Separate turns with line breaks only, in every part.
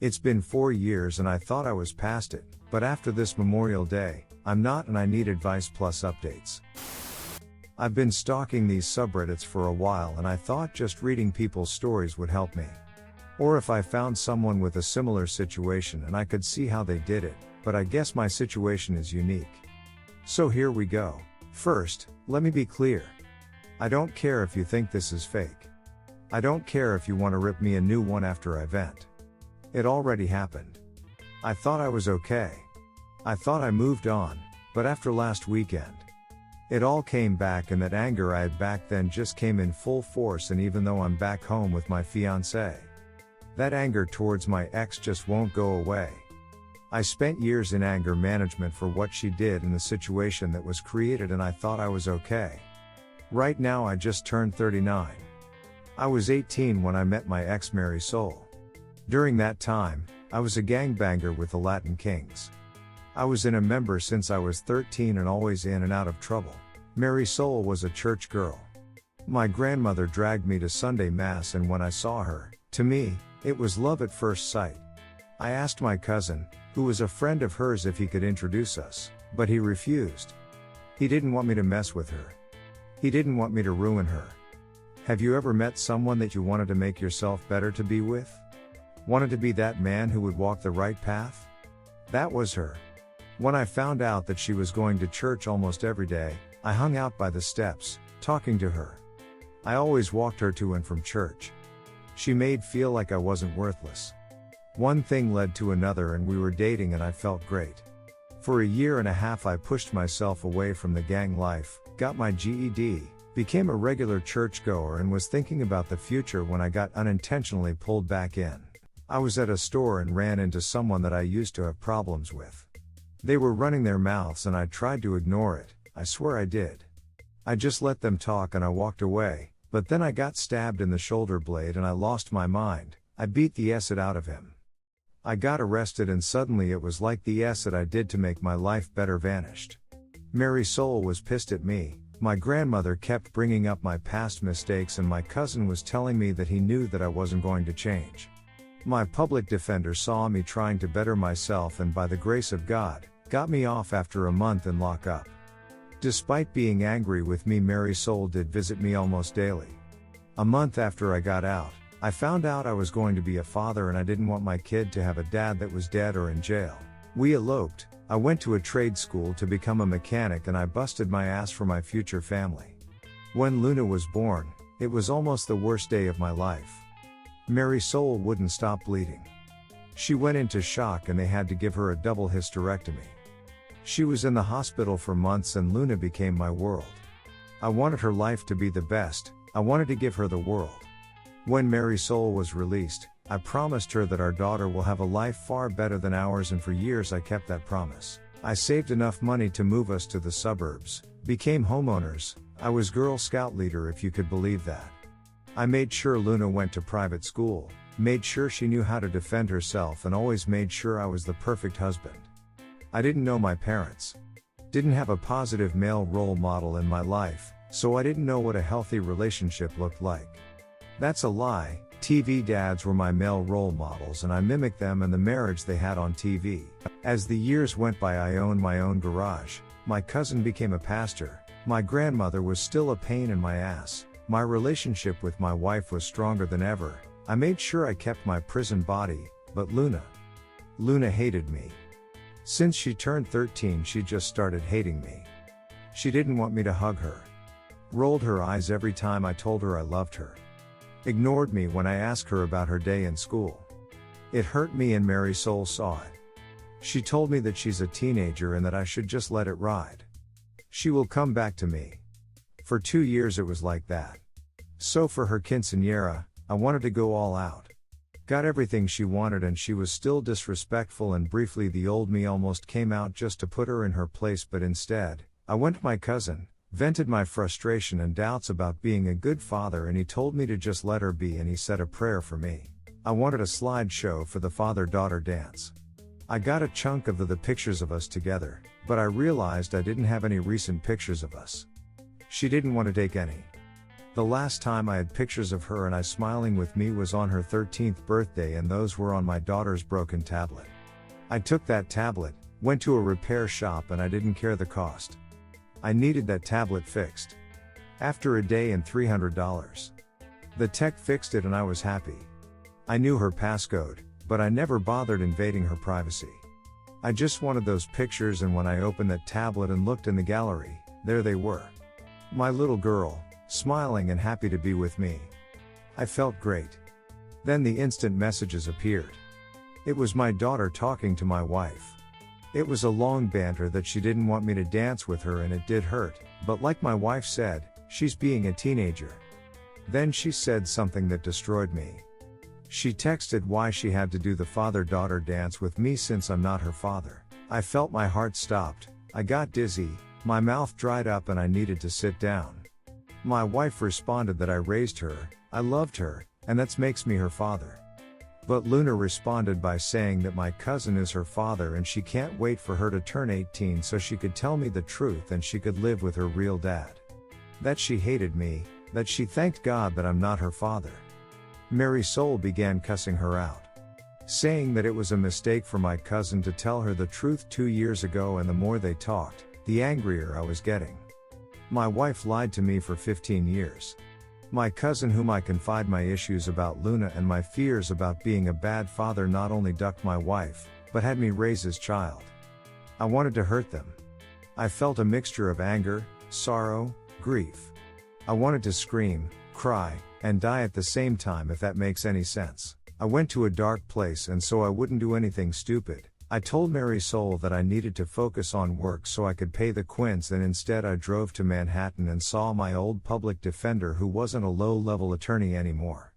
It's been 4 years and I thought I was past it, but after this Memorial Day, I'm not and I need advice plus updates. I've been stalking these subreddits for a while and I thought just reading people's stories would help me. Or if I found someone with a similar situation and I could see how they did it, but I guess my situation is unique. So here we go. First, let me be clear. I don't care if you think this is fake. I don't care if you want to rip me a new one after I vent. It already happened. I thought I was okay. I thought I moved on, but after last weekend, it all came back and that anger I had back then just came in full force, and even though I'm back home with my fiancée, that anger towards my ex just won't go away. I spent years in anger management for what she did in the situation that was created and I thought I was okay. Right now I just turned 39. I was 18 when I met my ex Mary Soul. During that time, I was a gangbanger with the Latin Kings. I was in a member since I was 13 and always in and out of trouble. Mary Soul was a church girl. My grandmother dragged me to Sunday Mass, and when I saw her, to me, it was love at first sight. I asked my cousin, who was a friend of hers, if he could introduce us, but he refused. He didn't want me to mess with her. He didn't want me to ruin her. Have you ever met someone that you wanted to make yourself better to be with? Wanted to be that man who would walk the right path? That was her. When I found out that she was going to church almost every day, I hung out by the steps, talking to her. I always walked her to and from church. She made feel like I wasn't worthless. One thing led to another and we were dating and I felt great. For a year and a half I pushed myself away from the gang life, got my GED, became a regular churchgoer and was thinking about the future when I got unintentionally pulled back in. I was at a store and ran into someone that I used to have problems with. They were running their mouths and I tried to ignore it, I swear I did. I just let them talk and I walked away, but then I got stabbed in the shoulder blade and I lost my mind. I beat the acid out of him. I got arrested and suddenly it was like the acid I did to make my life better vanished. Mary Soul was pissed at me. My grandmother kept bringing up my past mistakes and my cousin was telling me that he knew that I wasn't going to change. My public defender saw me trying to better myself and by the grace of God, got me off after a month in lockup. Despite being angry with me, Mary Soul did visit me almost daily. A month after I got out, I found out I was going to be a father and I didn't want my kid to have a dad that was dead or in jail. We eloped. I went to a trade school to become a mechanic and I busted my ass for my future family. When Luna was born, it was almost the worst day of my life. Mary Soul wouldn't stop bleeding. She went into shock and they had to give her a double hysterectomy. She was in the hospital for months and Luna became my world. I wanted her life to be the best. I wanted to give her the world. When Mary Soul was released, I promised her that our daughter will have a life far better than ours, and for years I kept that promise. I saved enough money to move us to the suburbs, became homeowners. I was Girl Scout leader, if you could believe that. I made sure Luna went to private school, made sure she knew how to defend herself, and always made sure I was the perfect husband. I didn't know my parents. Didn't have a positive male role model in my life, so I didn't know what a healthy relationship looked like. That's a lie. TV dads were my male role models and I mimicked them and the marriage they had on TV. As the years went by, I owned my own garage. My cousin became a pastor. My grandmother was still a pain in my ass. My relationship with my wife was stronger than ever. I made sure I kept my prison body, but Luna hated me. Since she turned 13, she just started hating me. She didn't want me to hug her. Rolled her eyes every time I told her I loved her. Ignored me when I asked her about her day in school. It hurt me and Mary Soul saw it. She told me that she's a teenager and that I should just let it ride. She will come back to me. For 2 years it was like that. So for her quinceañera, I wanted to go all out. Got everything she wanted and she was still disrespectful, and briefly the old me almost came out just to put her in her place, but instead, I went to my cousin, vented my frustration and doubts about being a good father, and he told me to just let her be and he said a prayer for me. I wanted a slideshow for the father-daughter dance. I got a chunk of the pictures of us together, but I realized I didn't have any recent pictures of us. She didn't want to take any. The last time I had pictures of her and I smiling with me was on her 13th birthday, and those were on my daughter's broken tablet. I took that tablet, went to a repair shop, and I didn't care the cost. I needed that tablet fixed. After a day and $300. The tech fixed it and I was happy. I knew her passcode, but I never bothered invading her privacy. I just wanted those pictures, and when I opened that tablet and looked in the gallery, there they were. My little girl, smiling and happy to be with me. I felt great. Then the instant messages appeared. It was my daughter talking to my wife. It was a long banter that she didn't want me to dance with her, and it did hurt, but like my wife said, she's being a teenager. Then she said something that destroyed me. She texted why she had to do the father-daughter dance with me since I'm not her father. I felt my heart stopped, I got dizzy, my mouth dried up, and I needed to sit down. My wife responded that I raised her, I loved her, and that makes me her father. But Luna responded by saying that my cousin is her father and she can't wait for her to turn 18 so she could tell me the truth and she could live with her real dad. That she hated me, that she thanked God that I'm not her father. Mary Soul began cussing her out, saying that it was a mistake for my cousin to tell her the truth 2 years ago, and the more they talked, the angrier I was getting. My wife lied to me for 15 years. My cousin, whom I confide my issues about Luna and my fears about being a bad father, not only ducked my wife, but had me raise his child. I wanted to hurt them. I felt a mixture of anger, sorrow, grief. I wanted to scream, cry, and die at the same time, if that makes any sense. I went to a dark place, and so I wouldn't do anything stupid. I told Mary Soul that I needed to focus on work so I could pay the quints, and instead I drove to Manhattan and saw my old public defender, who wasn't a low-level attorney anymore.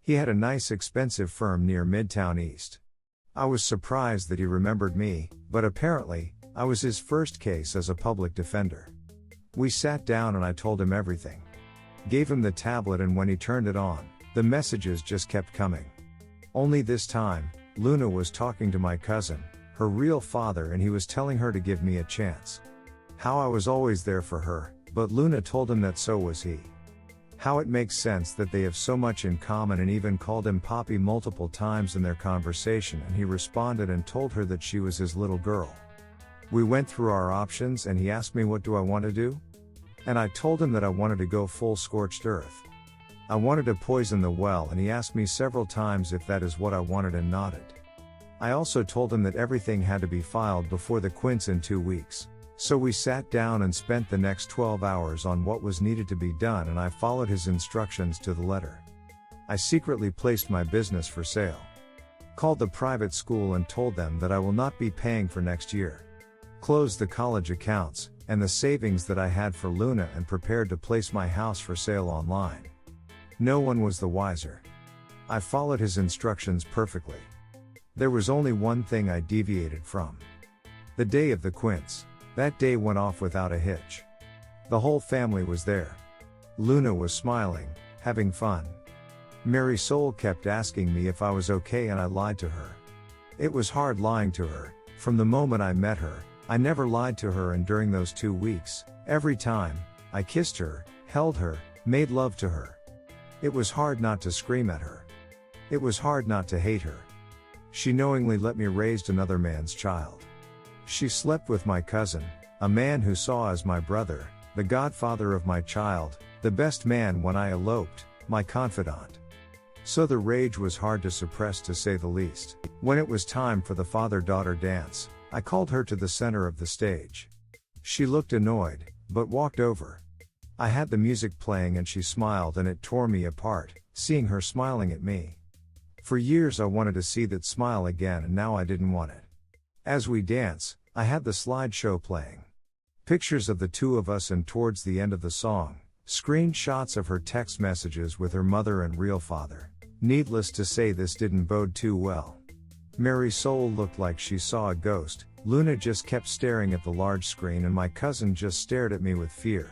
He had a nice expensive firm near Midtown East. I was surprised that he remembered me, but apparently, I was his first case as a public defender. We sat down and I told him everything. Gave him the tablet, and when he turned it on, the messages just kept coming. Only this time, Luna was talking to my cousin, her real father, and he was telling her to give me a chance. How I was always there for her, but Luna told him that so was he. How it makes sense that they have so much in common, and even called him Poppy multiple times in their conversation, and he responded and told her that she was his little girl. We went through our options and he asked me what do I want to do? And I told him that I wanted to go full scorched earth. I wanted to poison the well, and he asked me several times if that is what I wanted and nodded. I also told him that everything had to be filed before the quints in 2 weeks. So we sat down and spent the next 12 hours on what was needed to be done, and I followed his instructions to the letter. I secretly placed my business for sale. Called the private school and told them that I will not be paying for next year. Closed the college accounts and the savings that I had for Luna, and prepared to place my house for sale online. No one was the wiser. I followed his instructions perfectly. There was only one thing I deviated from. The day of the quints. That day went off without a hitch. The whole family was there. Luna was smiling, having fun. Mary Soul kept asking me if I was okay, and I lied to her. It was hard lying to her. From the moment I met her, I never lied to her, and during those 2 weeks, every time, I kissed her, held her, made love to her. It was hard not to scream at her. It was hard not to hate her. She knowingly let me raise another man's child. She slept with my cousin, a man who saw as my brother, the godfather of my child, the best man when I eloped, my confidant. So the rage was hard to suppress, to say the least. When it was time for the father-daughter dance, I called her to the center of the stage. She looked annoyed, but walked over. I had the music playing and she smiled, and it tore me apart, seeing her smiling at me. For years I wanted to see that smile again, and now I didn't want it. As we dance, I had the slideshow playing. Pictures of the two of us, and towards the end of the song, screenshots of her text messages with her mother and real father. Needless to say, this didn't bode too well. Mary Soul looked like she saw a ghost, Luna just kept staring at the large screen, and my cousin just stared at me with fear.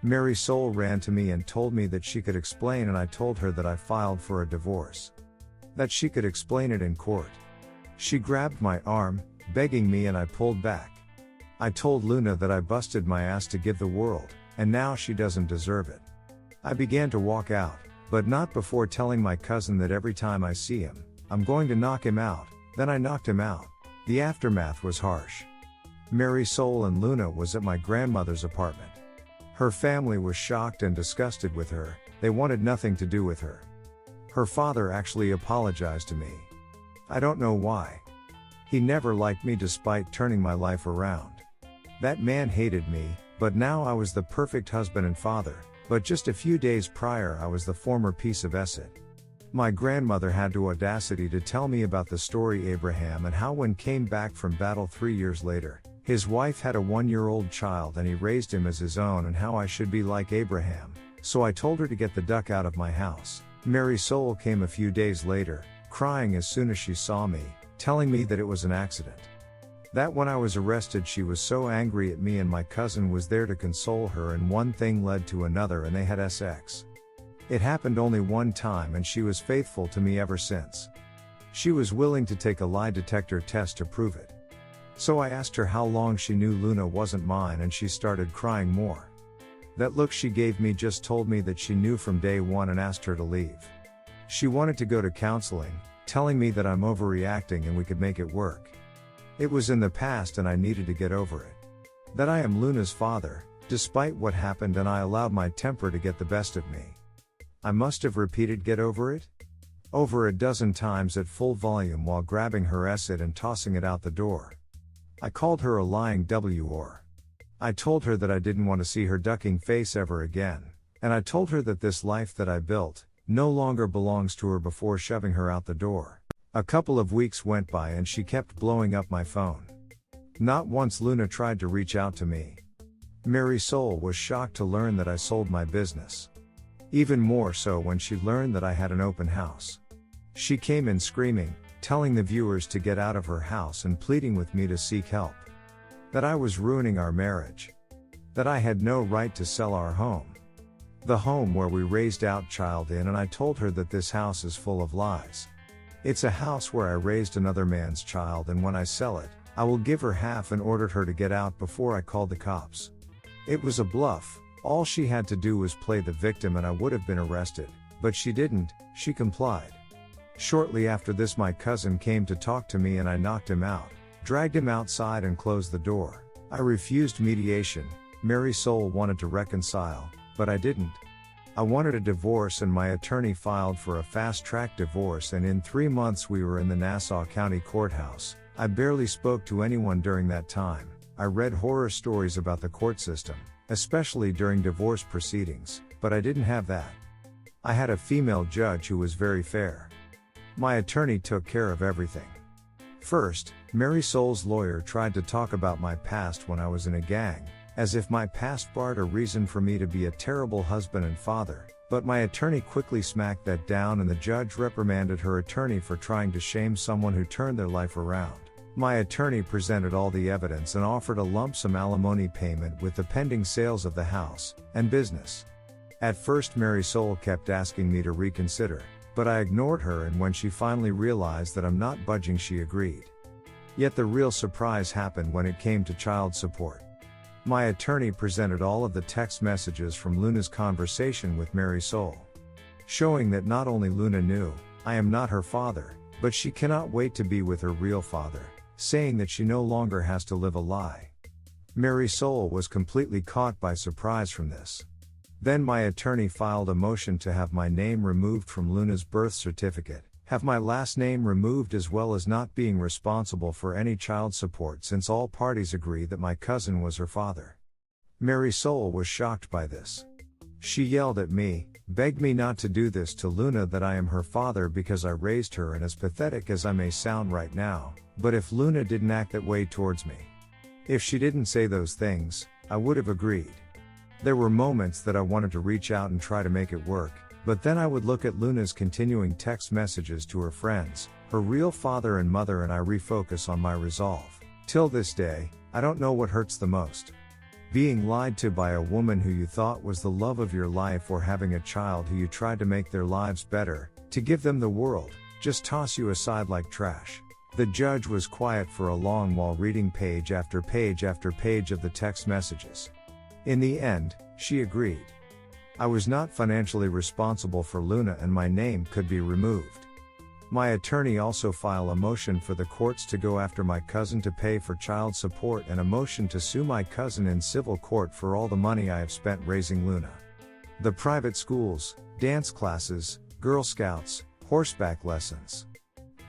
Mary Soul ran to me and told me that she could explain, and I told her that I filed for a divorce. That she could explain it in court. She grabbed my arm, begging me, and I pulled back. I told Luna that I busted my ass to give the world, and now she doesn't deserve it. I began to walk out, but not before telling my cousin that every time I see him, I'm going to knock him out. Then I knocked him out. The aftermath was harsh. Mary Soul and Luna was at my grandmother's apartment. Her family was shocked and disgusted with her. They wanted nothing to do with her. Her father actually apologized to me. I don't know why. He never liked me despite turning my life around. That man hated me, but now I was the perfect husband and father, but just a few days prior I was the former piece of acid. My grandmother had the audacity to tell me about the story Abraham and how when came back from battle 3 years later, his wife had a 1-year-old child and he raised him as his own and how I should be like Abraham, so I told her to get the duck out of my house. Mary Soul came a few days later, crying as soon as she saw me, telling me that it was an accident. That when I was arrested she was so angry at me and my cousin was there to console her and one thing led to another and they had sex. It happened only one time and she was faithful to me ever since. She was willing to take a lie detector test to prove it. So I asked her how long she knew Luna wasn't mine and she started crying more. That look she gave me just told me that she knew from day one and asked her to leave. She wanted to go to counseling, telling me that I'm overreacting and we could make it work. It was in the past and I needed to get over it. That I am Luna's father, despite what happened and I allowed my temper to get the best of me. I must have repeated get over it? Over a dozen times at full volume while grabbing her acid and tossing it out the door. I called her a lying whore. I told her that I didn't want to see her ducking face ever again, and I told her that this life that I built no longer belongs to her before shoving her out the door. A couple of weeks went by and she kept blowing up my phone. Not once Luna tried to reach out to me. Mary Soul was shocked to learn that I sold my business. Even more so when she learned that I had an open house. She came in screaming, telling the viewers to get out of her house and pleading with me to seek help. That I was ruining our marriage. That I had no right to sell our home. The home where we raised our child in, and I told her that this house is full of lies. It's a house where I raised another man's child and when I sell it, I will give her half and ordered her to get out before I called the cops. It was a bluff. All she had to do was play the victim and I would have been arrested, but she didn't, she complied. Shortly after this my cousin came to talk to me and I knocked him out, dragged him outside and closed the door. I refused mediation. Mary Soul wanted to reconcile, but I didn't. I wanted a divorce and my attorney filed for a fast-track divorce and in 3 months we were in the Nassau County Courthouse. I barely spoke to anyone during that time. I read horror stories about the court system, especially during divorce proceedings, but I didn't have that. I had a female judge who was very fair. My attorney took care of everything. First, Mary Soul's lawyer tried to talk about my past when I was in a gang, as if my past barred a reason for me to be a terrible husband and father, but my attorney quickly smacked that down and the judge reprimanded her attorney for trying to shame someone who turned their life around. My attorney presented all the evidence and offered a lump sum alimony payment with the pending sales of the house and business. At first Mary Soul kept asking me to reconsider, but I ignored her and when she finally realized that I'm not budging she agreed. Yet the real surprise happened when it came to child support. My attorney presented all of the text messages from Luna's conversation with Mary Soul, showing that not only Luna knew I am not her father, but she cannot wait to be with her real father, saying that she no longer has to live a lie. Mary Soul was completely caught by surprise from this. Then my attorney filed a motion to have my name removed from Luna's birth certificate, have my last name removed as well as not being responsible for any child support since all parties agree that my cousin was her father. Mary Soul was shocked by this. She yelled at me, begged me not to do this to Luna, that I am her father because I raised her, and as pathetic as I may sound right now, but if Luna didn't act that way towards me, if she didn't say those things, I would have agreed. There were moments that I wanted to reach out and try to make it work, but then I would look at Luna's continuing text messages to her friends, her real father and mother, and I refocus on my resolve. Till this day, I don't know what hurts the most. Being lied to by a woman who you thought was the love of your life, or having a child who you tried to make their lives better, to give them the world, just toss you aside like trash. The judge was quiet for a long while reading page after page after page of the text messages. In the end, she agreed. I was not financially responsible for Luna and my name could be removed. My attorney also filed a motion for the courts to go after my cousin to pay for child support and a motion to sue my cousin in civil court for all the money I have spent raising Luna. The private schools, dance classes, Girl Scouts, horseback lessons.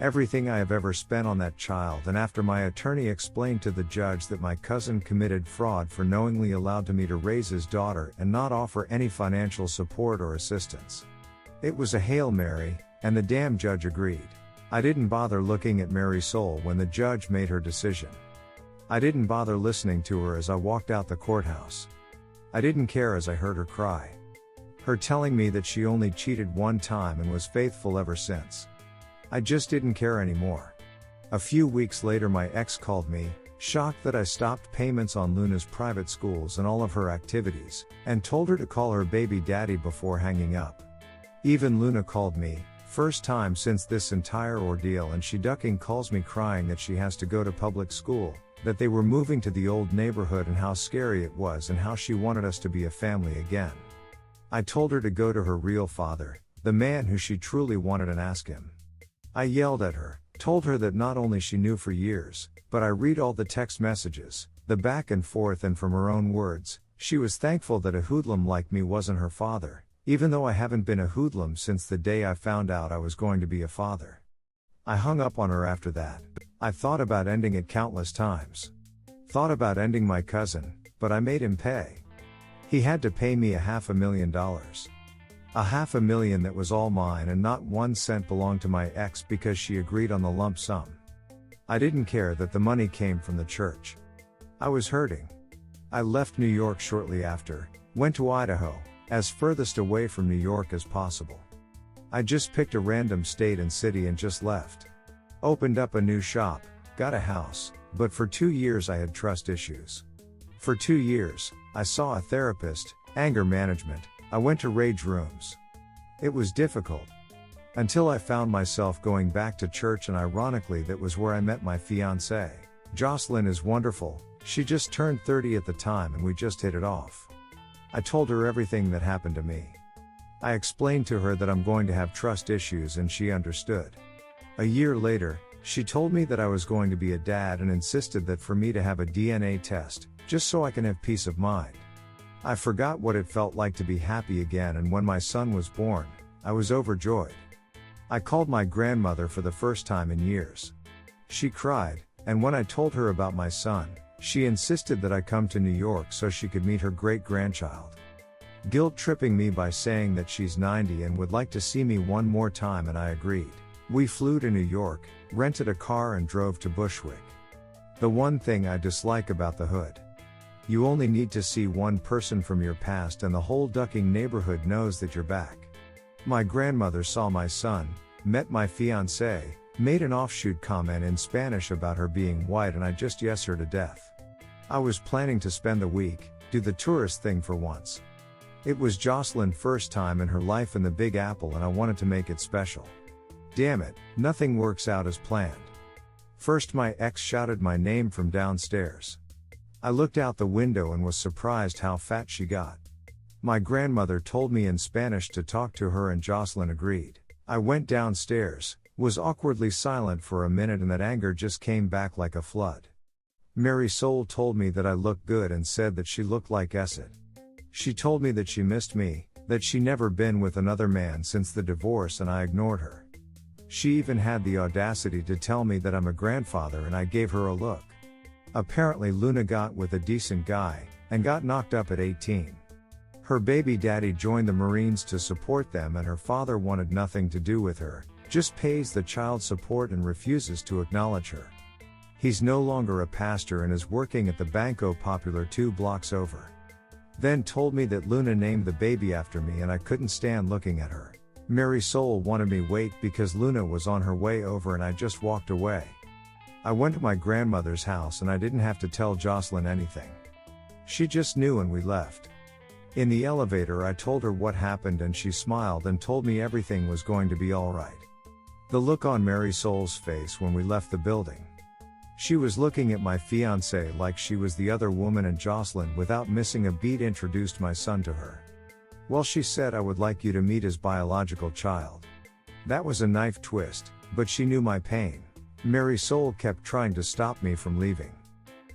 Everything I have ever spent on that child, and after my attorney explained to the judge that my cousin committed fraud for knowingly allowed me to raise his daughter and not offer any financial support or assistance. It was a Hail Mary, and the damn judge agreed. I didn't bother looking at Mary's soul when the judge made her decision. I didn't bother listening to her as I walked out the courthouse. I didn't care as I heard her cry. Her telling me that she only cheated one time and was faithful ever since. I just didn't care anymore. A few weeks later my ex called me, shocked that I stopped payments on Luna's private schools and all of her activities, and told her to call her baby daddy before hanging up. Even Luna called me, first time since this entire ordeal, and she ducking calls me crying that she has to go to public school, that they were moving to the old neighborhood and how scary it was and how she wanted us to be a family again. I told her to go to her real father, the man who she truly wanted, and ask him. I yelled at her, told her that not only she knew for years, but I read all the text messages, the back and forth, and from her own words, she was thankful that a hoodlum like me wasn't her father, even though I haven't been a hoodlum since the day I found out I was going to be a father. I hung up on her after that. I thought about ending it countless times. Thought about ending my cousin, but I made him pay. He had to pay me $500,000. $500,000 that was all mine and not 1 cent belonged to my ex because she agreed on the lump sum. I didn't care that the money came from the church. I was hurting. I left New York shortly after, went to Idaho, as furthest away from New York as possible. I just picked a random state and city and just left. Opened up a new shop, got a house, but for 2 years I had trust issues. For 2 years, I saw a therapist, anger management. I went to rage rooms. It was difficult. Until I found myself going back to church, and ironically that was where I met my fiancée. Jocelyn is wonderful, she just turned 30 at the time and we just hit it off. I told her everything that happened to me. I explained to her that I'm going to have trust issues and she understood. A year later, she told me that I was going to be a dad and insisted that for me to have a DNA test, just so I can have peace of mind. I forgot what it felt like to be happy again, and when my son was born, I was overjoyed. I called my grandmother for the first time in years. She cried, and when I told her about my son, she insisted that I come to New York so she could meet her great-grandchild. Guilt-tripping me by saying that she's 90 and would like to see me one more time, and I agreed. We flew to New York, rented a car and drove to Bushwick. The one thing I dislike about the hood. You only need to see one person from your past and the whole ducking neighborhood knows that you're back. My grandmother saw my son, met my fiancé, made an offshoot comment in Spanish about her being white, and I just yes her to death. I was planning to spend the week, do the tourist thing for once. It was Jocelyn's first time in her life in the Big Apple and I wanted to make it special. Damn it, nothing works out as planned. First my ex shouted my name from downstairs. I looked out the window and was surprised how fat she got. My grandmother told me in Spanish to talk to her and Jocelyn agreed. I went downstairs, was awkwardly silent for a minute, and that anger just came back like a flood. Mary Soul told me that I looked good and said that she looked like Esset. She told me that she missed me, that she never been with another man since the divorce, and I ignored her. She even had the audacity to tell me that I'm a grandfather, and I gave her a look. Apparently Luna got with a decent guy, and got knocked up at 18. Her baby daddy joined the Marines to support them, and her father wanted nothing to do with her, just pays the child support and refuses to acknowledge her. He's no longer a pastor and is working at the Banco Popular 2 blocks over. Then told me that Luna named the baby after me and I couldn't stand looking at her. Mary Soul wanted me wait because Luna was on her way over and I just walked away. I went to my grandmother's house and I didn't have to tell Jocelyn anything. She just knew and we left. In the elevator I told her what happened and she smiled and told me everything was going to be alright. The look on Mary Soul's face when we left the building. She was looking at my fiancé like she was the other woman, and Jocelyn, without missing a beat, introduced my son to her. Well, she said I would like you to meet his biological child. That was a knife twist, but she knew my pain. Marisol kept trying to stop me from leaving,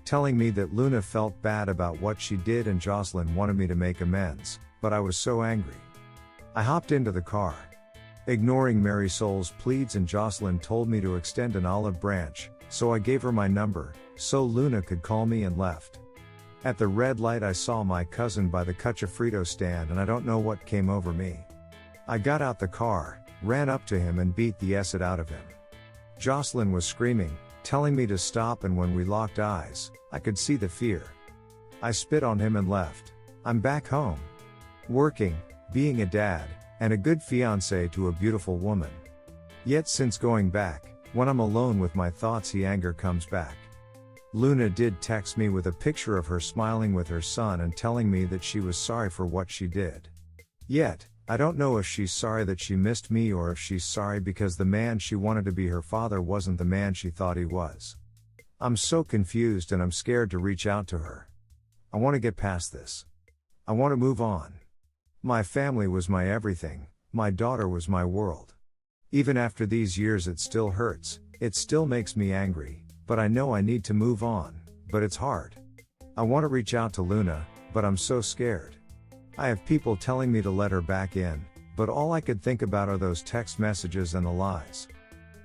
telling me that Luna felt bad about what she did and Jocelyn wanted me to make amends, but I was so angry. I hopped into the car, ignoring Marisol's pleads, and Jocelyn told me to extend an olive branch, so I gave her my number, so Luna could call me, and left. At the red light I saw my cousin by the Cuchifrito stand, and I don't know what came over me. I got out the car, ran up to him and beat the acid out of him. Jocelyn was screaming, telling me to stop, and when we locked eyes, I could see the fear. I spit on him and left. I'm back home, working, being a dad, and a good fiancé to a beautiful woman. Yet since going back, when I'm alone with my thoughts, anger comes back. Luna did text me with a picture of her smiling with her son and telling me that she was sorry for what she did. Yet, I don't know if she's sorry that she missed me or if she's sorry because the man she wanted to be her father wasn't the man she thought he was. I'm so confused and I'm scared to reach out to her. I want to get past this. I want to move on. My family was my everything, my daughter was my world. Even after these years it still hurts, it still makes me angry. But I know I need to move on, but it's hard. I want to reach out to Luna, but I'm so scared. I have people telling me to let her back in, but all I could think about are those text messages and the lies.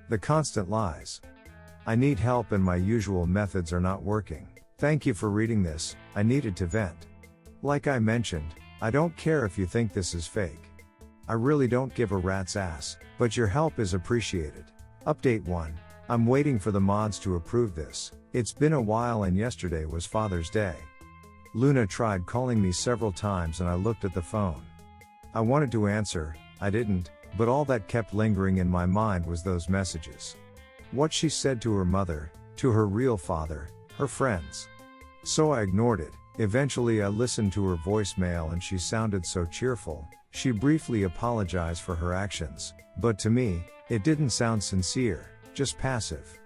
The constant lies. I need help and my usual methods are not working. Thank you for reading this, I needed to vent. Like I mentioned, I don't care if you think this is fake. I really don't give a rat's ass, but your help is appreciated. Update 1. I'm waiting for the mods to approve this. It's been a while and yesterday was Father's Day. Luna tried calling me several times and I looked at the phone. I wanted to answer, I didn't, but all that kept lingering in my mind was those messages. What she said to her mother, to her real father, her friends. So I ignored it. Eventually I listened to her voicemail and she sounded so cheerful. She briefly apologized for her actions, but to me, it didn't sound sincere. Just passive.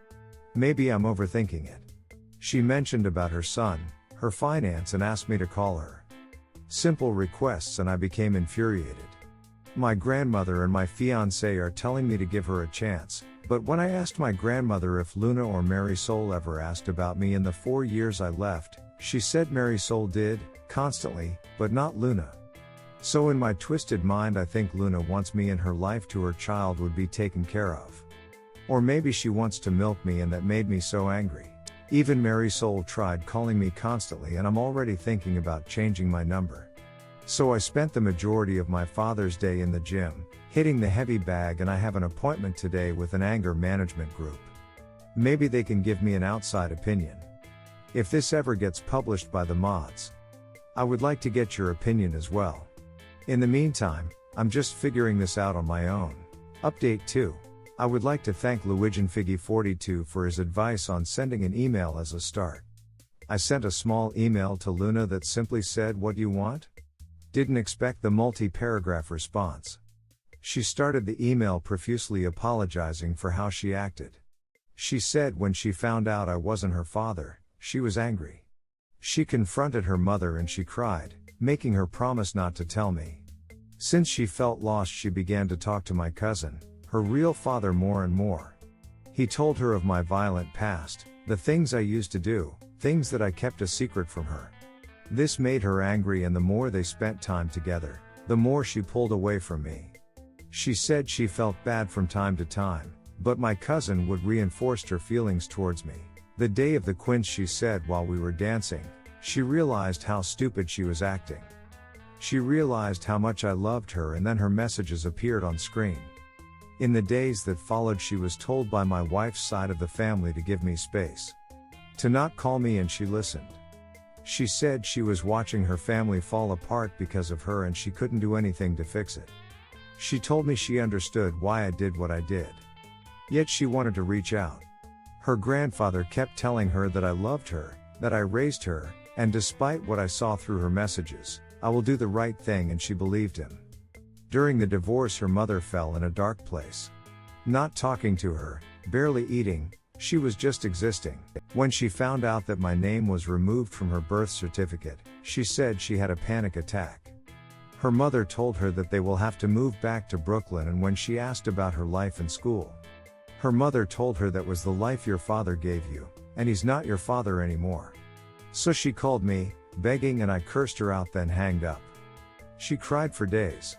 Maybe I'm overthinking it. She mentioned about her son, her finance, and asked me to call her. Simple requests, and I became infuriated. My grandmother and my fiancé are telling me to give her a chance, but when I asked my grandmother if Luna or Marisol ever asked about me in the 4 years I left, she said Marisol did, constantly, but not Luna. So in my twisted mind I think Luna wants me in her life to her child would be taken care of. Or maybe she wants to milk me and that made me so angry. Even Marisol tried calling me constantly and I'm already thinking about changing my number. So I spent the majority of my Father's Day in the gym, hitting the heavy bag, and I have an appointment today with an anger management group. Maybe they can give me an outside opinion. If this ever gets published by the mods, I would like to get your opinion as well. In the meantime, I'm just figuring this out on my own. Update 2. I would like to thank LuigianFiggy42 for his advice on sending an email as a start. I sent a small email to Luna that simply said, "What you want?" Didn't expect the multi-paragraph response. She started the email profusely apologizing for how she acted. She said when she found out I wasn't her father, she was angry. She confronted her mother and she cried, making her promise not to tell me. Since she felt lost, she began to talk to my cousin, her real father, more and more. He told her of my violent past, the things I used to do, things that I kept a secret from her. This made her angry, and the more they spent time together, the more she pulled away from me. She said she felt bad from time to time, but my cousin would reinforce her feelings towards me. The day of the quince, she said while we were dancing, she realized how stupid she was acting. She realized how much I loved her, and then her messages appeared on screen. In the days that followed, she was told by my wife's side of the family to give me space, to not call me, and she listened. She said she was watching her family fall apart because of her and she couldn't do anything to fix it. She told me she understood why I did what I did. Yet she wanted to reach out. Her grandfather kept telling her that I loved her, that I raised her, and despite what I saw through her messages, I will do the right thing, and she believed him. During the divorce, her mother fell in a dark place. Not talking to her, barely eating, she was just existing. When she found out that my name was removed from her birth certificate, she said she had a panic attack. Her mother told her that they will have to move back to Brooklyn, and when she asked about her life in school, her mother told her that was the life your father gave you, and he's not your father anymore. So she called me, begging, and I cursed her out, then hanged up. She cried for days.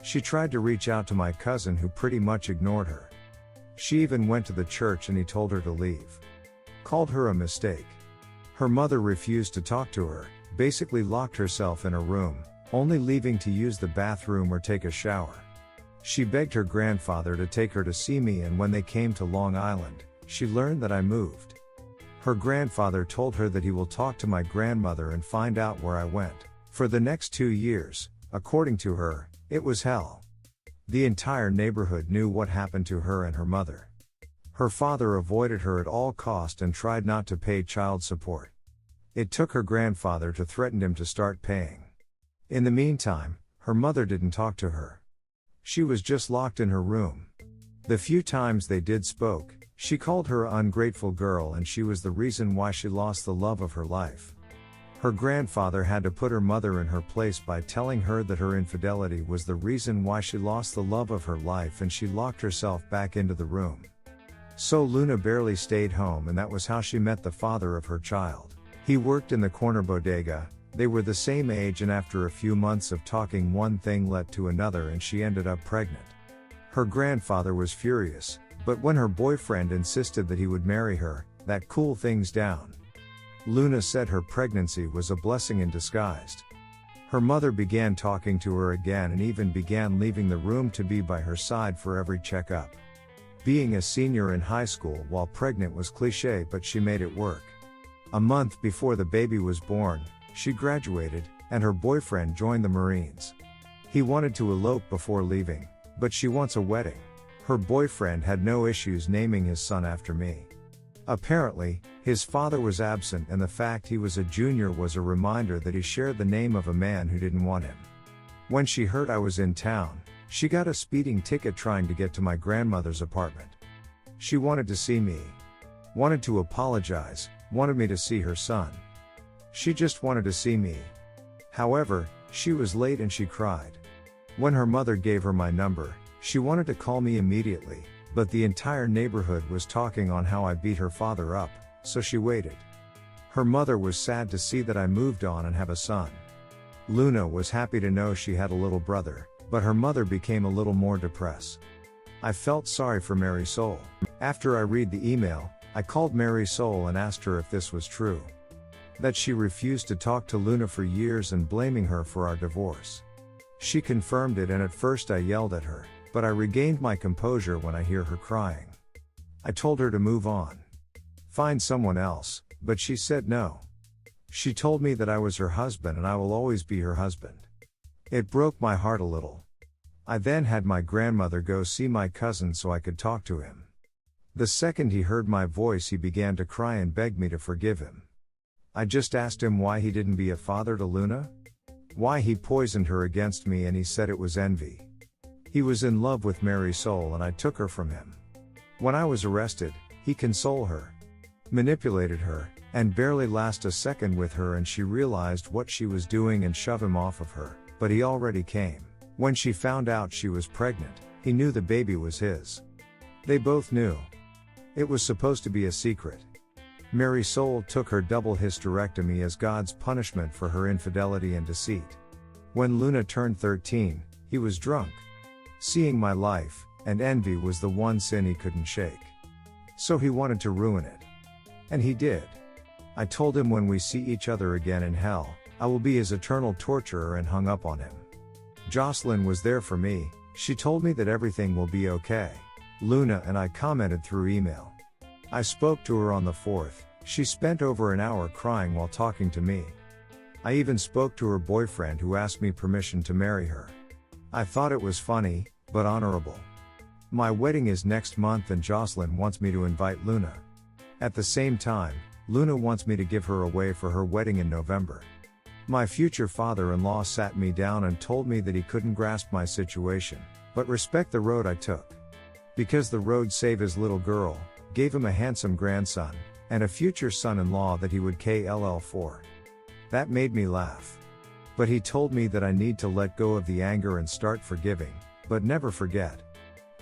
She tried to reach out to my cousin, who pretty much ignored her. She even went to the church and he told her to leave. Called her a mistake. Her mother refused to talk to her, basically locked herself in a room, only leaving to use the bathroom or take a shower. She begged her grandfather to take her to see me, and when they came to Long Island, she learned that I moved. Her grandfather told her that he will talk to my grandmother and find out where I went. For the next 2 years, according to her, it was hell. The entire neighborhood knew what happened to her and her mother. Her father avoided her at all cost and tried not to pay child support. It took her grandfather to threaten him to start paying. In the meantime, her mother didn't talk to her. She was just locked in her room. The few times they did spoke, she called her an ungrateful girl, and she was the reason why she lost the love of her life. Her grandfather had to put her mother in her place by telling her that her infidelity was the reason why she lost the love of her life, and she locked herself back into the room. So Luna barely stayed home, and that was how she met the father of her child. He worked in the corner bodega. They were the same age, and after a few months of talking, one thing led to another and she ended up pregnant. Her grandfather was furious, but when her boyfriend insisted that he would marry her, that cooled things down. Luna said her pregnancy was a blessing in disguise. Her mother began talking to her again and even began leaving the room to be by her side for every checkup. Being a senior in high school while pregnant was cliché, but she made it work. A month before the baby was born, she graduated, and her boyfriend joined the Marines. He wanted to elope before leaving, but she wants a wedding. Her boyfriend had no issues naming his son after me. Apparently, his father was absent, and the fact he was a junior was a reminder that he shared the name of a man who didn't want him. When she heard I was in town, she got a speeding ticket trying to get to my grandmother's apartment. She wanted to see me. Wanted to apologize, wanted me to see her son. She just wanted to see me. However, she was late and she cried. When her mother gave her my number, she wanted to call me immediately, but the entire neighborhood was talking on how I beat her father up, so she waited. Her mother was sad to see that I moved on and have a son. Luna was happy to know she had a little brother, but her mother became a little more depressed. I felt sorry for Mary Soul. After I read the email, I called Mary Soul and asked her if this was true. That she refused to talk to Luna for years and blaming her for our divorce. She confirmed it, and at first I yelled at her, but I regained my composure when I hear her crying. I told her to move on. Find someone else, but she said no. She told me that I was her husband and I will always be her husband. It broke my heart a little. I then had my grandmother go see my cousin so I could talk to him. The second he heard my voice, he began to cry and begged me to forgive him. I just asked him why he didn't be a father to Luna? Why he poisoned her against me, and he said it was envy. He was in love with Mary Soul and I took her from him. When I was arrested, he consoled her, manipulated her, and barely last a second with her, and she realized what she was doing and shoved him off of her, but he already came. When she found out she was pregnant, he knew the baby was his. They both knew. It was supposed to be a secret. Mary Soul took her double hysterectomy as God's punishment for her infidelity and deceit. When Luna turned 13, he was drunk. Seeing my life, and envy was the one sin he couldn't shake. So he wanted to ruin it. And he did. I told him when we see each other again in hell, I will be his eternal torturer, and hung up on him. Jocelyn was there for me. She told me that everything will be okay. Luna and I commented through email. I spoke to her on the 4th. She spent over an hour crying while talking to me. I even spoke to her boyfriend, who asked me permission to marry her. I thought it was funny, but honorable. My wedding is next month and Jocelyn wants me to invite Luna. At the same time, Luna wants me to give her away for her wedding in November. My future father-in-law sat me down and told me that he couldn't grasp my situation, but respect the road I took. Because the road saved his little girl, gave him a handsome grandson, and a future son-in-law that he would KLL for. That made me laugh. But he told me that I need to let go of the anger and start forgiving, but never forget.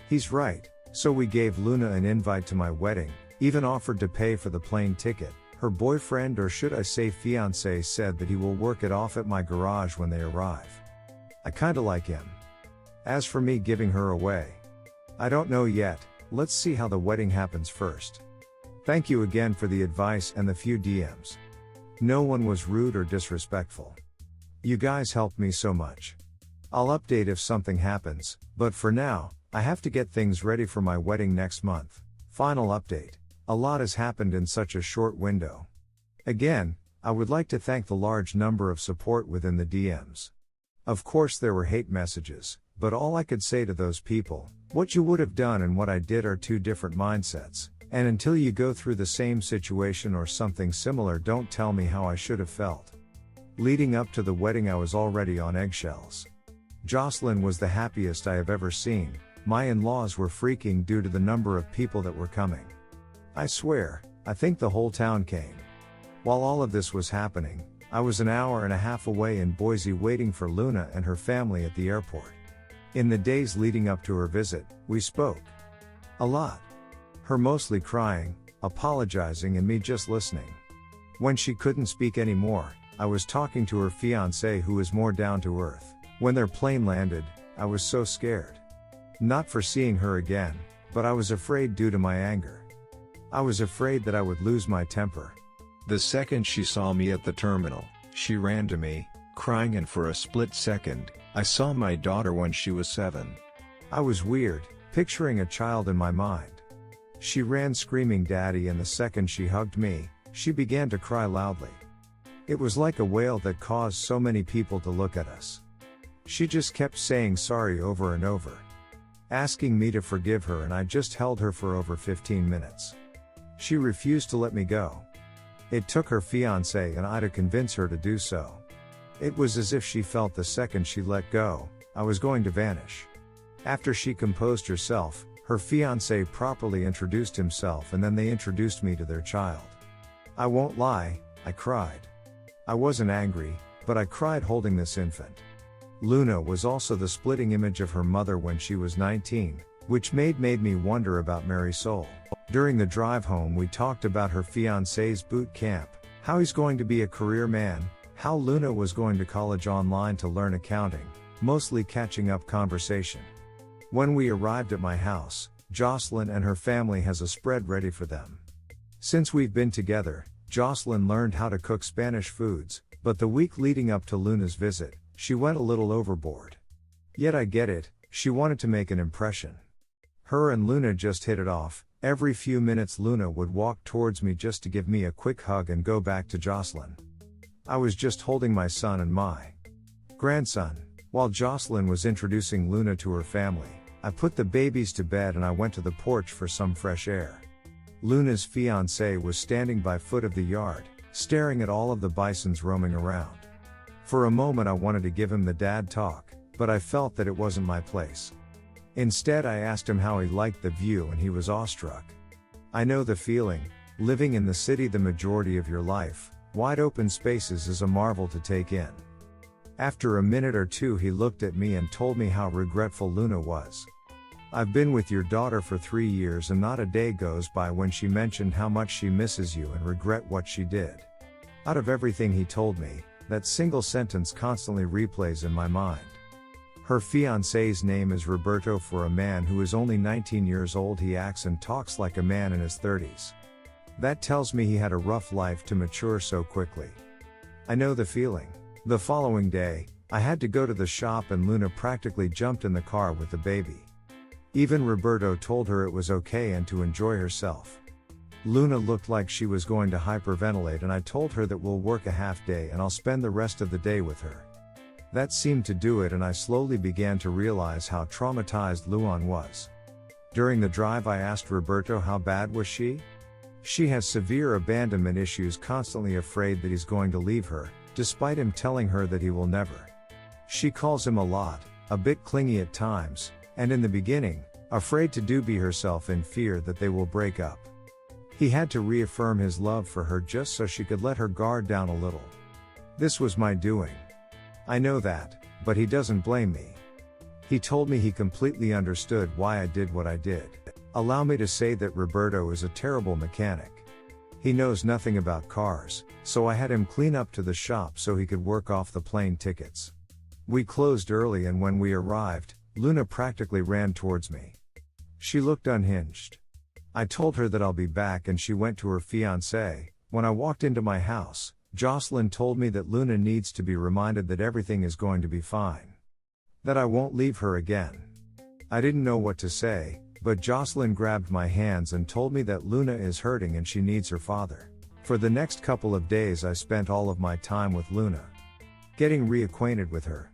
He's right, so we gave Luna an invite to my wedding, even offered to pay for the plane ticket. Her boyfriend, or should I say fiancé, said that he will work it off at my garage when they arrive. I kinda like him. As for me giving her away, I don't know yet, let's see how the wedding happens first. Thank you again for the advice and the few DMs. No one was rude or disrespectful. You guys helped me so much. I'll update if something happens, but for now, I have to get things ready for my wedding next month. Final update. A lot has happened in such a short window. Again, I would like to thank the large number of support within the DMs. Of course there were hate messages, but all I could say to those people, what you would have done and what I did are two different mindsets, and until you go through the same situation or something similar, don't tell me how I should have felt. Leading up to the wedding I was already on eggshells. Jocelyn was the happiest I have ever seen. My in-laws were freaking due to the number of people that were coming. I swear, I think the whole town came. While all of this was happening, I was an hour and a half away in Boise waiting for Luna and her family at the airport. In the days leading up to her visit, we spoke. A lot. Her mostly crying, apologizing, and me just listening. When she couldn't speak anymore, I was talking to her fiancé, who is more down to earth. When their plane landed, I was so scared. Not for seeing her again, but I was afraid due to my anger. I was afraid that I would lose my temper. The second she saw me at the terminal, she ran to me, crying, and for a split second, I saw my daughter when she was 7. I was weird, picturing a child in my mind. She ran screaming "Daddy," and the second she hugged me, she began to cry loudly. It was like a wail that caused so many people to look at us. She just kept saying sorry over and over, asking me to forgive her, and I just held her for over 15 minutes. She refused to let me go. It took her fiancé and I to convince her to do so. It was as if she felt the second she let go, I was going to vanish. After she composed herself, her fiancé properly introduced himself, and then they introduced me to their child. I won't lie, I cried. I wasn't angry, but I cried holding this infant. Luna was also the splitting image of her mother when she was 19, which made me wonder about Marisol. During the drive home we talked about her fiancé's boot camp, how he's going to be a career man, how Luna was going to college online to learn accounting, mostly catching up conversation. When we arrived at my house, Jocelyn and her family has a spread ready for them. Since we've been together, Jocelyn learned how to cook Spanish foods, but the week leading up to Luna's visit, she went a little overboard. Yet I get it, she wanted to make an impression. Her and Luna just hit it off. Every few minutes Luna would walk towards me just to give me a quick hug and go back to Jocelyn. I was just holding my son and my grandson. While Jocelyn was introducing Luna to her family, I put the babies to bed and I went to the porch for some fresh air. Luna's fiancé was standing by foot of the yard, staring at all of the bisons roaming around. For a moment I wanted to give him the dad talk, but I felt that it wasn't my place. Instead I asked him how he liked the view, and he was awestruck. I know the feeling, living in the city the majority of your life, wide open spaces is a marvel to take in. After a minute or two he looked at me and told me how regretful Luna was. I've been with your daughter for 3 years and not a day goes by when she mentioned how much she misses you and regret what she did. Out of everything he told me, that single sentence constantly replays in my mind. Her fiancé's name is Roberto. For a man who is only 19 years old, he acts and talks like a man in his 30s. That tells me he had a rough life to mature so quickly. I know the feeling. The following day, I had to go to the shop and Luna practically jumped in the car with the baby. Even Roberto told her it was okay and to enjoy herself. Luna looked like she was going to hyperventilate, and I told her that we'll work a half day and I'll spend the rest of the day with her. That seemed to do it, and I slowly began to realize how traumatized Luan was. During the drive I asked Roberto how bad was she? She has severe abandonment issues, constantly afraid that he's going to leave her, despite him telling her that he will never. She calls him a lot, a bit clingy at times, and in the beginning, afraid to be herself in fear that they will break up. He had to reaffirm his love for her just so she could let her guard down a little. This was my doing. I know that, but he doesn't blame me. He told me he completely understood why I did what I did. Allow me to say that Roberto is a terrible mechanic. He knows nothing about cars, so I had him clean up to the shop so he could work off the plane tickets. We closed early, and when we arrived, Luna practically ran towards me. She looked unhinged. I told her that I'll be back and she went to her fiancé. When I walked into my house, Jocelyn told me that Luna needs to be reminded that everything is going to be fine. That I won't leave her again. I didn't know what to say, but Jocelyn grabbed my hands and told me that Luna is hurting and she needs her father. For the next couple of days I spent all of my time with Luna, getting reacquainted with her.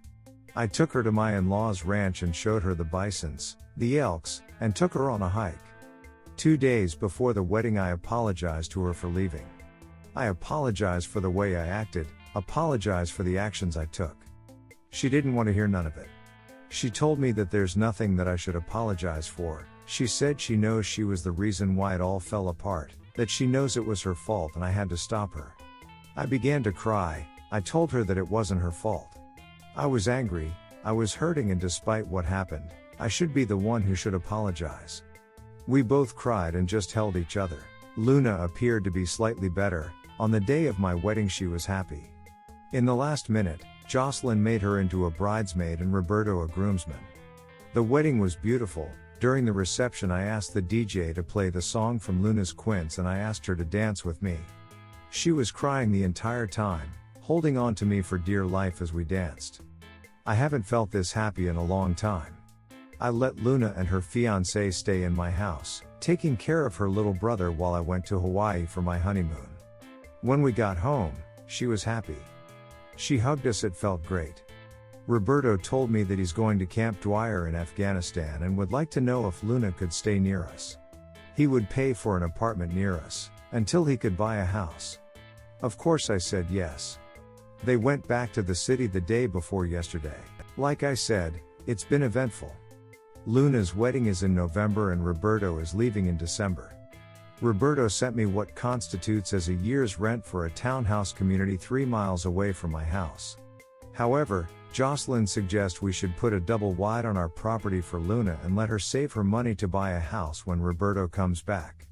I took her to my in-laws' ranch and showed her the bisons, the elks, and took her on a hike. 2 days before the wedding I apologized to her for leaving. I apologized for the way I acted, apologized for the actions I took. She didn't want to hear none of it. She told me that there's nothing that I should apologize for. She said she knows she was the reason why it all fell apart, that she knows it was her fault and I had to stop her. I began to cry. I told her that it wasn't her fault. I was angry, I was hurting, and despite what happened, I should be the one who should apologize. We both cried and just held each other. Luna appeared to be slightly better. On the day of my wedding she was happy. In the last minute, Jocelyn made her into a bridesmaid and Roberto a groomsman. The wedding was beautiful. During the reception I asked the DJ to play the song from Luna's Quince and I asked her to dance with me. She was crying the entire time, holding on to me for dear life as we danced. I haven't felt this happy in a long time. I let Luna and her fiancé stay in my house, taking care of her little brother while I went to Hawaii for my honeymoon. When we got home, she was happy. She hugged us, it felt great. Roberto told me that he's going to Camp Dwyer in Afghanistan and would like to know if Luna could stay near us. He would pay for an apartment near us, until he could buy a house. Of course I said yes. They went back to the city the day before yesterday. Like I said, it's been eventful. Luna's wedding is in November and Roberto is leaving in December. Roberto sent me what constitutes as a year's rent for a townhouse community 3 miles away from my house. However, Jocelyn suggests we should put a double wide on our property for Luna and let her save her money to buy a house when Roberto comes back.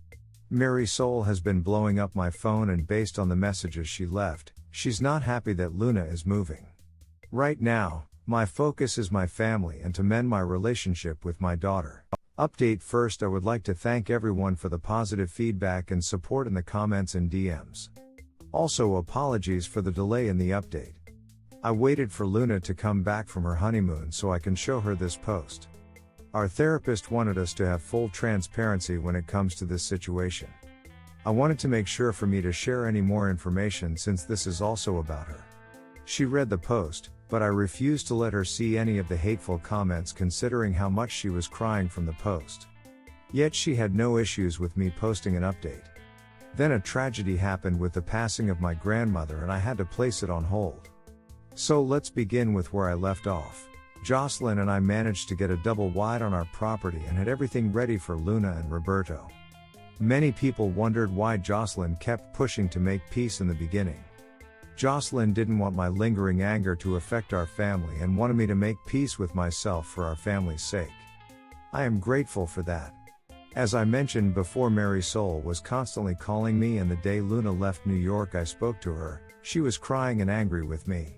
Mary Soul has been blowing up my phone, and based on the messages she left, she's not happy that Luna is moving. Right now, my focus is my family and to mend my relationship with my daughter. Update: first, I would like to thank everyone for the positive feedback and support in the comments and DMs. Also, apologies for the delay in the update. I waited for Luna to come back from her honeymoon so I can show her this post. Our therapist wanted us to have full transparency when it comes to this situation. I wanted to make sure for me to share any more information since this is also about her. She read the post, but I refused to let her see any of the hateful comments considering how much she was crying from the post. Yet she had no issues with me posting an update. Then a tragedy happened with the passing of my grandmother and I had to place it on hold. So let's begin with where I left off. Jocelyn and I managed to get a double wide on our property and had everything ready for Luna and Roberto. Many people wondered why Jocelyn kept pushing to make peace in the beginning. Jocelyn didn't want my lingering anger to affect our family and wanted me to make peace with myself for our family's sake. I am grateful for that. As I mentioned before, Mary Soul was constantly calling me, and the day Luna left New York I spoke to her. She was crying and angry with me,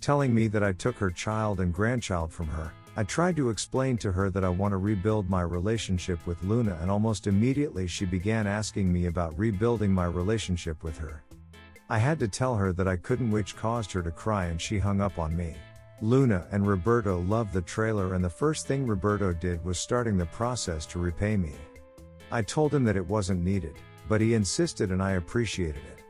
telling me that I took her child and grandchild from her. I tried to explain to her that I want to rebuild my relationship with Luna, and almost immediately she began asking me about rebuilding my relationship with her. I had to tell her that I couldn't, which caused her to cry, and she hung up on me. Luna and Roberto loved the trailer, and the first thing Roberto did was starting the process to repay me. I told him that it wasn't needed, but he insisted and I appreciated it.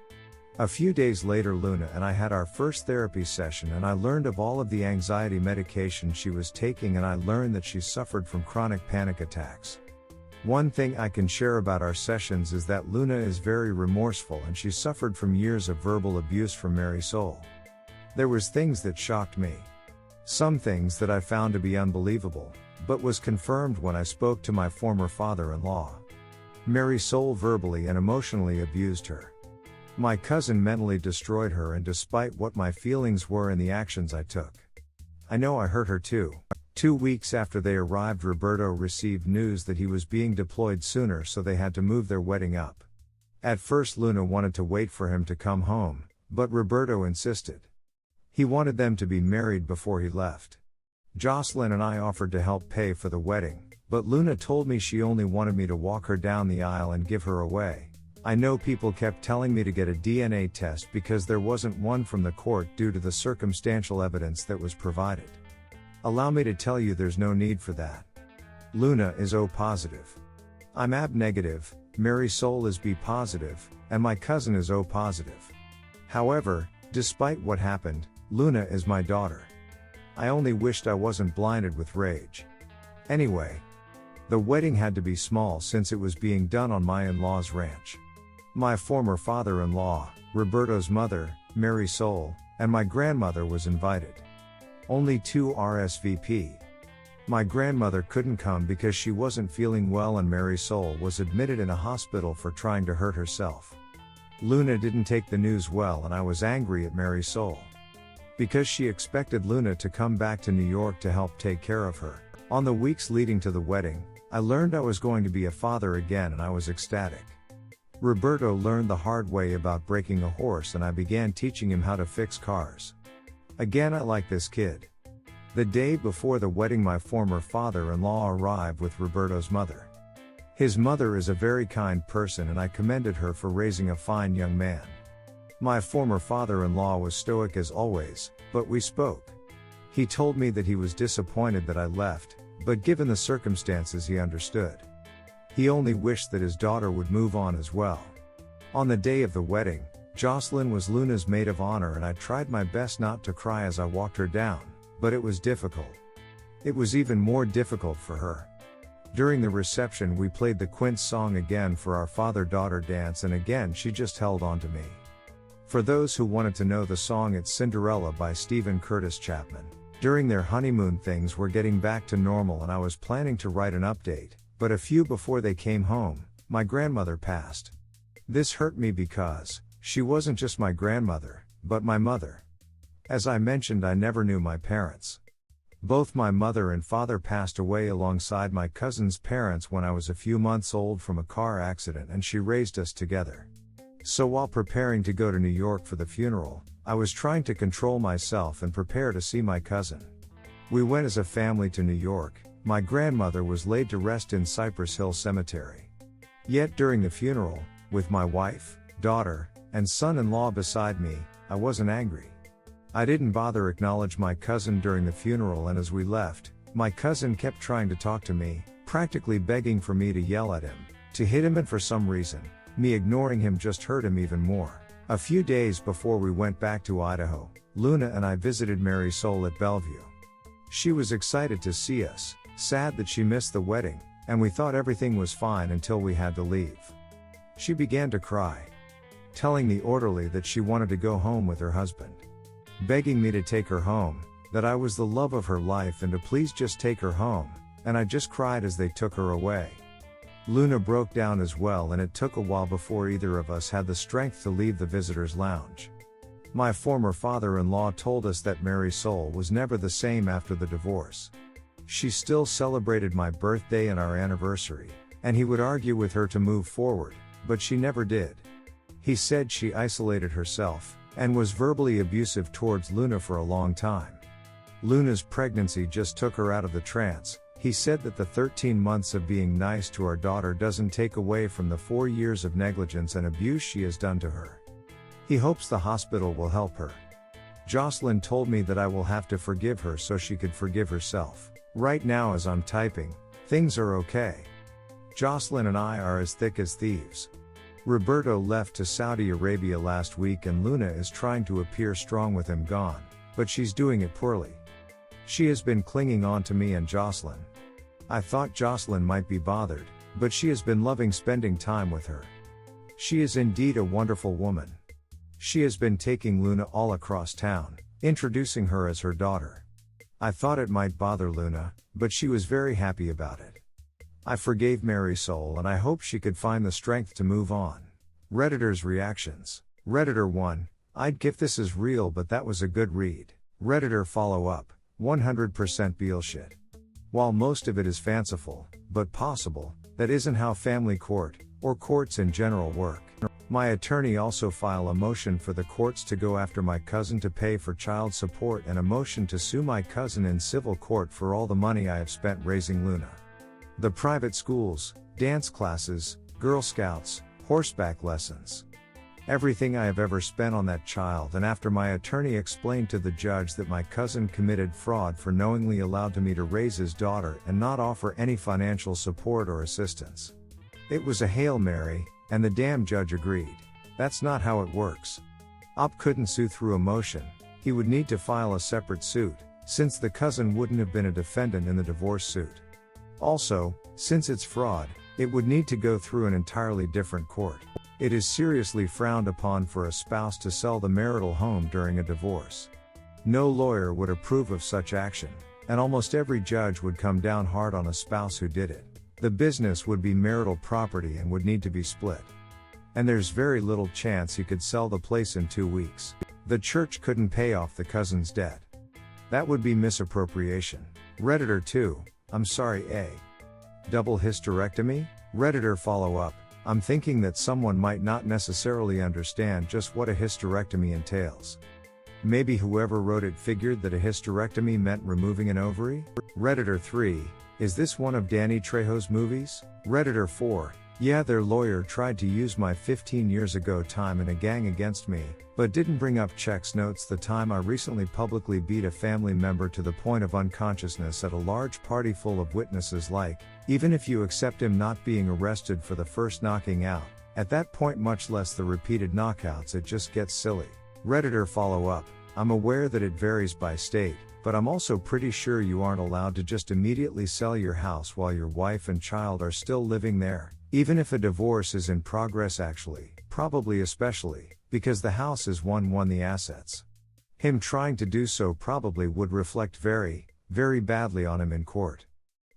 A few days later, Luna and I had our first therapy session, and I learned of all of the anxiety medication she was taking, and I learned that she suffered from chronic panic attacks. One thing I can share about our sessions is that Luna is very remorseful and she suffered from years of verbal abuse from Mary Soul. There was things that shocked me. Some things that I found to be unbelievable, but was confirmed when I spoke to my former father-in-law. Mary Soul verbally and emotionally abused her. My cousin mentally destroyed her, and despite what my feelings were and the actions I took, I know I hurt her too. 2 weeks after they arrived, Roberto received news that he was being deployed sooner, so they had to move their wedding up. At first Luna wanted to wait for him to come home, but Roberto insisted. He wanted them to be married before he left. Jocelyn and I offered to help pay for the wedding, but Luna told me she only wanted me to walk her down the aisle and give her away. I know people kept telling me to get a DNA test because there wasn't one from the court due to the circumstantial evidence that was provided. Allow me to tell you there's no need for that. Luna is O positive. I'm AB negative, Marisol is B positive, and my cousin is O positive. However, despite what happened, Luna is my daughter. I only wished I wasn't blinded with rage. Anyway, the wedding had to be small since it was being done on my in-laws' ranch. My former father-in-law, Roberto's mother, Marisol, and my grandmother was invited. Only 2 RSVP. My grandmother couldn't come because she wasn't feeling well, and Marisol was admitted in a hospital for trying to hurt herself. Luna didn't take the news well, and I was angry at Marisol, because she expected Luna to come back to New York to help take care of her. On the weeks leading to the wedding, I learned I was going to be a father again, and I was ecstatic. Roberto learned the hard way about breaking a horse, and I began teaching him how to fix cars. Again, I like this kid. The day before the wedding, my former father-in-law arrived with Roberto's mother. His mother is a very kind person, and I commended her for raising a fine young man. My former father-in-law was stoic as always, but we spoke. He told me that he was disappointed that I left, but given the circumstances he understood. He only wished that his daughter would move on as well. On the day of the wedding, Jocelyn was Luna's maid of honor, and I tried my best not to cry as I walked her down, but it was difficult. It was even more difficult for her. During the reception, we played the Quince song again for our father-daughter dance, and again she just held on to me. For those who wanted to know the song, it's Cinderella by Stephen Curtis Chapman. During their honeymoon, things were getting back to normal, and I was planning to write an update, but a few before they came home, my grandmother passed. This hurt me because she wasn't just my grandmother, but my mother. As I mentioned, I never knew my parents. Both my mother and father passed away alongside my cousin's parents when I was a few months old from a car accident, and she raised us together. So while preparing to go to New York for the funeral, I was trying to control myself and prepare to see my cousin. We went as a family to New York. My grandmother was laid to rest in Cypress Hill Cemetery. Yet during the funeral, with my wife, daughter, and son-in-law beside me, I wasn't angry. I didn't bother acknowledge my cousin during the funeral, and as we left, my cousin kept trying to talk to me, practically begging for me to yell at him, to hit him, and for some reason, me ignoring him just hurt him even more. A few days before we went back to Idaho, Luna and I visited Marisol at Bellevue. She was excited to see us, sad that she missed the wedding, and we thought everything was fine until we had to leave. She began to cry, telling the orderly that she wanted to go home with her husband, begging me to take her home, that I was the love of her life and to please just take her home, and I just cried as they took her away. Luna broke down as well, and it took a while before either of us had the strength to leave the visitors' lounge. My former father-in-law told us that Marisol was never the same after the divorce. She still celebrated my birthday and our anniversary, and he would argue with her to move forward, but she never did. He said she isolated herself, and was verbally abusive towards Luna for a long time. Luna's pregnancy just took her out of the trance. He said that the 13 months of being nice to our daughter doesn't take away from the 4 years of negligence and abuse she has done to her. He hopes the hospital will help her. Jocelyn told me that I will have to forgive her so she could forgive herself. Right now, as I'm typing, things are okay. Jocelyn and I are as thick as thieves. Roberto left to Saudi Arabia last week, and Luna is trying to appear strong with him gone, but she's doing it poorly. She has been clinging on to me and Jocelyn. I thought Jocelyn might be bothered, but she has been loving spending time with her. She is indeed a wonderful woman. She has been taking Luna all across town, introducing her as her daughter. I thought it might bother Luna, but she was very happy about it. I forgave Marisol, and I hope she could find the strength to move on. Redditors' reactions. Redditor 1, I'd if this is real, but that was a good read. Redditor follow up, 100% bullshit. While most of it is fanciful, but possible, that isn't how family court, or courts in general work. My attorney also file a motion for the courts to go after my cousin to pay for child support and a motion to sue my cousin in civil court for all the money I have spent raising Luna. The private schools, dance classes, Girl Scouts, horseback lessons. Everything I have ever spent on that child, and after my attorney explained to the judge that my cousin committed fraud for knowingly allowed me to raise his daughter and not offer any financial support or assistance. It was a Hail Mary, and the damn judge agreed. That's not how it works. Op couldn't sue through a motion, he would need to file a separate suit, since the cousin wouldn't have been a defendant in the divorce suit. Also, since it's fraud, it would need to go through an entirely different court. It is seriously frowned upon for a spouse to sell the marital home during a divorce. No lawyer would approve of such action, and almost every judge would come down hard on a spouse who did it. The business would be marital property and would need to be split. And there's very little chance he could sell the place in 2 weeks. The church couldn't pay off the cousin's debt. That would be misappropriation. Redditor 2, I'm sorry, double hysterectomy? Redditor follow up, I'm thinking that someone might not necessarily understand just what a hysterectomy entails. Maybe whoever wrote it figured that a hysterectomy meant removing an ovary? Redditor 3, is this one of Danny Trejo's movies? Redditor 4, yeah, their lawyer tried to use my 15 years ago time in a gang against me, but didn't bring up checks notes the time I recently publicly beat a family member to the point of unconsciousness at a large party full of witnesses. Like, even if you accept him not being arrested for the first knocking out, at that point much less the repeated knockouts, it just gets silly. Redditor follow up, I'm aware that it varies by state, but I'm also pretty sure you aren't allowed to just immediately sell your house while your wife and child are still living there, even if a divorce is in progress actually, probably especially, because the house is won the assets. Him trying to do so probably would reflect very, very badly on him in court.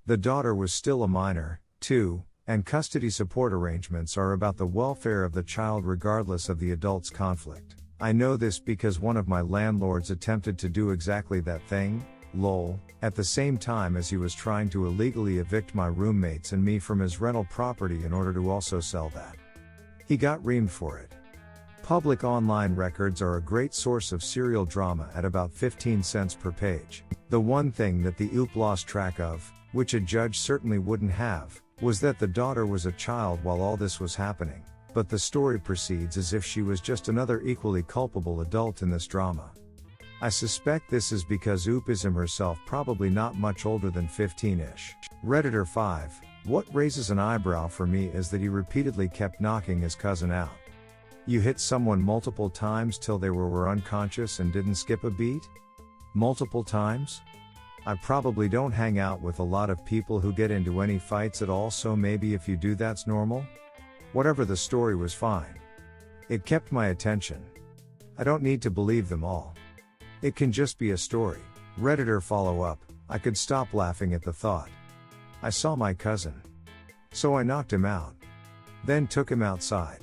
The daughter was still a minor, too, and custody support arrangements are about the welfare of the child regardless of the adult's conflict. I know this because one of my landlords attempted to do exactly that thing, lol, at the same time as he was trying to illegally evict my roommates and me from his rental property in order to also sell that. He got reamed for it. Public online records are a great source of serial drama at about 15 cents per page. The one thing that the OOP lost track of, which a judge certainly wouldn't have, was that the daughter was a child while all this was happening. But the story proceeds as if she was just another equally culpable adult in this drama. I suspect this is because OOP is herself probably not much older than 15-ish. Redditor 5, what raises an eyebrow for me is that he repeatedly kept knocking his cousin out. You hit someone multiple times till they were unconscious and didn't skip a beat? Multiple times? I probably don't hang out with a lot of people who get into any fights at all, so maybe if you do that's normal? Whatever, the story was fine. It kept my attention. I don't need to believe them all. It can just be a story. Redditor follow up, I could stop laughing at the thought. I saw my cousin. So I knocked him out. Then took him outside.